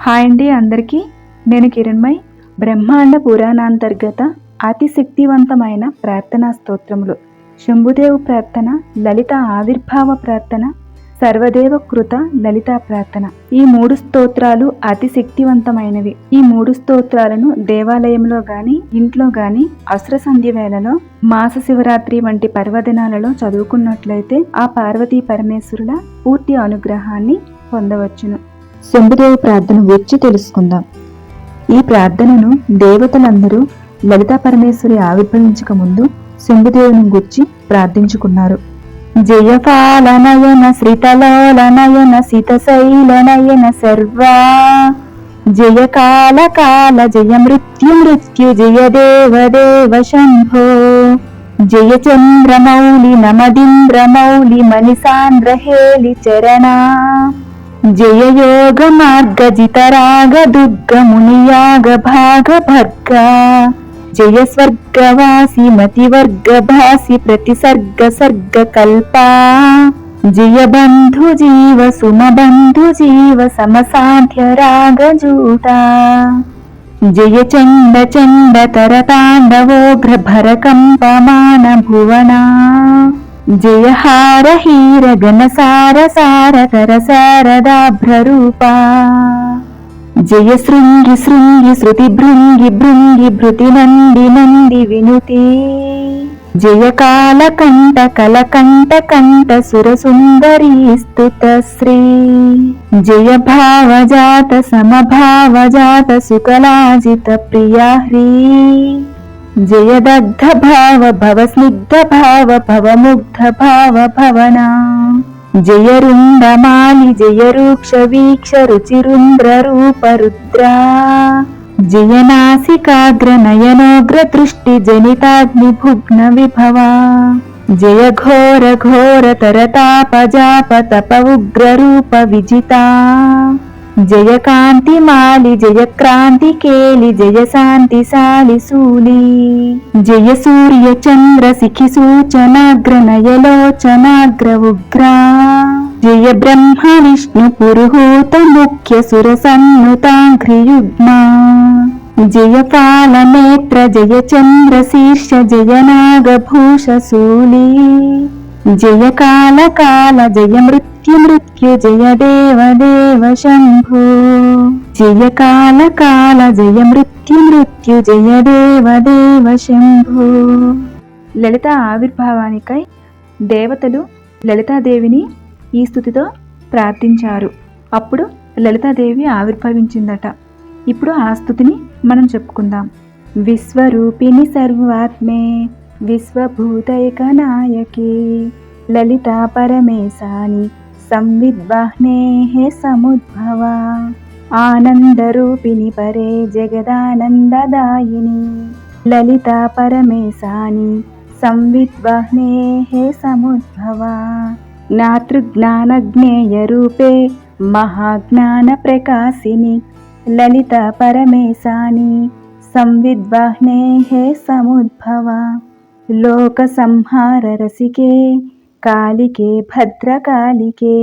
Hi అండి అందరికీ. నేను కిరణ్మయ్. బ్రహ్మాండ పురాణాంతర్గత అతి శక్తివంతమైన ప్రార్థనా స్తోత్రములు శంభుదేవు ప్రార్థన, లలిత ఆవిర్భావ ప్రార్థన, సర్వదేవ కృత లలితా ప్రార్థన. ఈ 3 స్తోత్రాలు అతి శక్తివంతమైనవి. ఈ 3 స్తోత్రాలను దేవాలయంలో గాని, ఇంట్లో గాని, అసుర సంధ్య వేళలో, మాస శివరాత్రి వంటి పర్వదినాలలో చదువుకున్నట్లయితే ఆ పార్వతీ పరమేశ్వరుల పూర్తి అనుగ్రహాన్ని పొందవచ్చును. శంభుదేవి ప్రార్థన గురించి తెలుసుకుందాం. ఈ ప్రార్థనను దేవతలందరూ లలితా పరమేశ్వరి ఆవిర్భవించక ముందు శంభుదేవుని గురించి ప్రార్థించుకున్నారు. జయపాల నయన శ్రీతలోల నయన సితశైల నయన సర్వా జయ కాల కాల జయ మృత్యు మృత్యు జయ దేవ దేవ శంభో జయ చంద్రమౌళి నమదింద్రమౌళి మణిసాంద్రహేళి చరణా జయ యోగ మార్గ జితరాగ దుర్గ మునియాగ భాగ భర్గ జయ స్వర్గవాసి మతివర్గ భాసి ప్రతిసర్గ సర్గ కల్పా జయ బంధు జీవ సుమబంధు జీవ సమసాధ్య రాగ జూటా జయ చండ చండ తరతాండవోగ్ర భరకంపమాన భువనా జయ హార హీర గణ సార సార తర శారదాభ్రరూపా జయ శృంగి శృంగి శృతి భృంగి భృంగి భృతి నంది నంది వినుతి జయ కాల కంఠ కలకంఠ కంఠ సుర సుందరీ స్తుత శ్రీ జయ భావజాత సమభావజాత సుకలాజిత ప్రియా హ్రీ జయ దగ్ధ భావ భవ స్నిగ్ధ భావ భవ ముగ్ధ భావ భవనా జయ రుండమాలి జయ రూక్ష వీక్ష రుచిరుంద్ర రూప రుద్రా జయ నాసికాగ్ర నయనోగ్ర దృష్టి జనితాగ్ని భుగ్న విభవా జయ ఘోర ఘోర తరతాపజాప తప ఉగ్ర రూప విజితా జయ కాంతి మాలి జయ క్రాంతి కేలి జయ శాంతి శాలి శూలి జయ సూర్య చంద్ర శిఖి సూచనాగ్ర నయలోచనాగ్ర ఉగ్రా జయ బ్రహ్మ విష్ణు పురుహూత ముఖ్య సుర సన్నుతాంఘ్రియుగ్మా జయ పాల నేత్ర జయ చంద్ర శీర్ష జయ నాగభూష శూలి జయ కాల కాల జయ మృత్యు మృత్యు జయ దేవ దేవ శంభో జయ కాల కాల జయ మృత్యు మృత్యు జయ దేవ దేవ శంభో. లలిత ఆవిర్భావానికై దేవతలు లలితాదేవిని ఈ స్తుతితో ప్రార్థించారు. అప్పుడు లలితాదేవి ఆవిర్భవించిందట. ఇప్పుడు ఆ స్తుతిని మనం చెప్పుకుందాం. విశ్వరూపిణి సర్వాత్మే విశ్వభూతైకనాయకి లలితా పరమేశాని సంవిద్వాహ్నేః సముద్భవా ఆనందరూపిణి పరే జగదానందదాయిని లలితా పరమేశాని సంవిద్వాహ్నేః సముద్భవా జ్ఞాతృజ్ఞానజ్ఞేయ రూపే మహాజ్ఞాన ప్రకాశిని లలితా పరమేశాని సంవిద్వాహ్నేః సముద్భవా లోక సంహార రసికే కాళికే భద్రకాళికే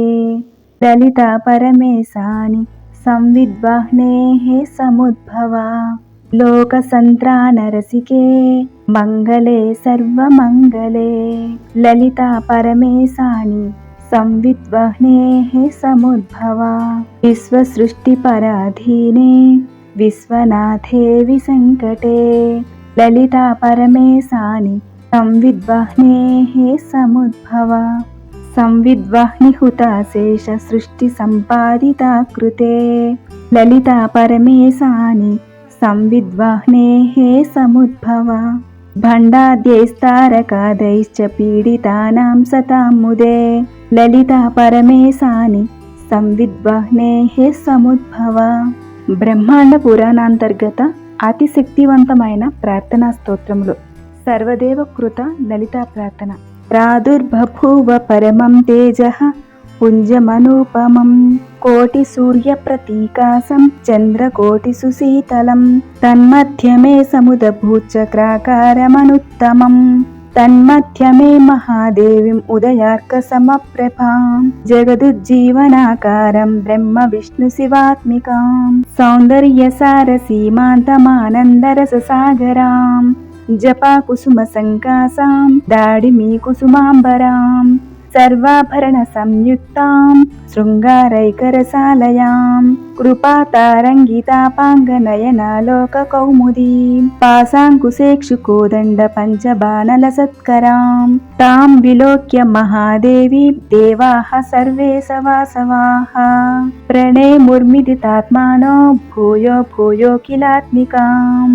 లలితా పరమేశాని సంవిద్వాహ్నేః సముద్భవా లోక సంత్రాణ రసికే మంగళే సర్వమంగళే లలితా పరమేశాని సంవిద్వాహ్నేః సముద్భవా విశ్వ సృష్టి పరాధీనే విశ్వనాథే విసంకటే లలితా పరమేశాని సంవిద్వాహ్నేః సముద్భవా సంవిద్వాహ్ని హుతాశేష సృష్టి సంపాదితా కృతే లలితా పరమేశాని సంవిద్వాహ్నేః సముద్భవా భండాద్యైస్తారకాదైశ్చ పీడితానాం సతాం ముదే లలితా పరమేశాని సంవిద్వాహ్నేః సముద్భవా. బ్రహ్మాండ పురాణాంతర్గత అతి శక్తివంతమైన ప్రార్థనా స్తోత్రములు సర్వదేవ కృత లలితా ప్రార్థన. ప్రాదుర్బభూవ పరమం తేజః పుంజమనూపమం కోటి సూర్య ప్రతీకాసం చంద్రకోటి సుశీతలం తన్మధ్యమే సముదభూచక్రాకారమనుత్తమం తన్మధ్యమే మహాదేవిం ఉదయార్కసమప్రభాం జగదుజ్జీవనాకారం బ్రహ్మ విష్ణు శివాత్మికాం సౌందర్యసారసీమాంతమానందరససాగరాం జపాకుసుమ సంకాసాం దాడిమీ కుసుమాంబరాం సర్వాభరణ సంయుక్తాం శృంగారైకరసాలయాం కృపాతారంగితాపాంగనయనాలోక కౌముదీం పాశాంకుశేక్షు కోదండ పంచబాణల సత్కరాం తాం విలోక్య మహాదేవి దేవాః సర్వే సవాసవాః ప్రణేముర్మిదితాత్మానో భూయో భూయో కిలాత్మికాం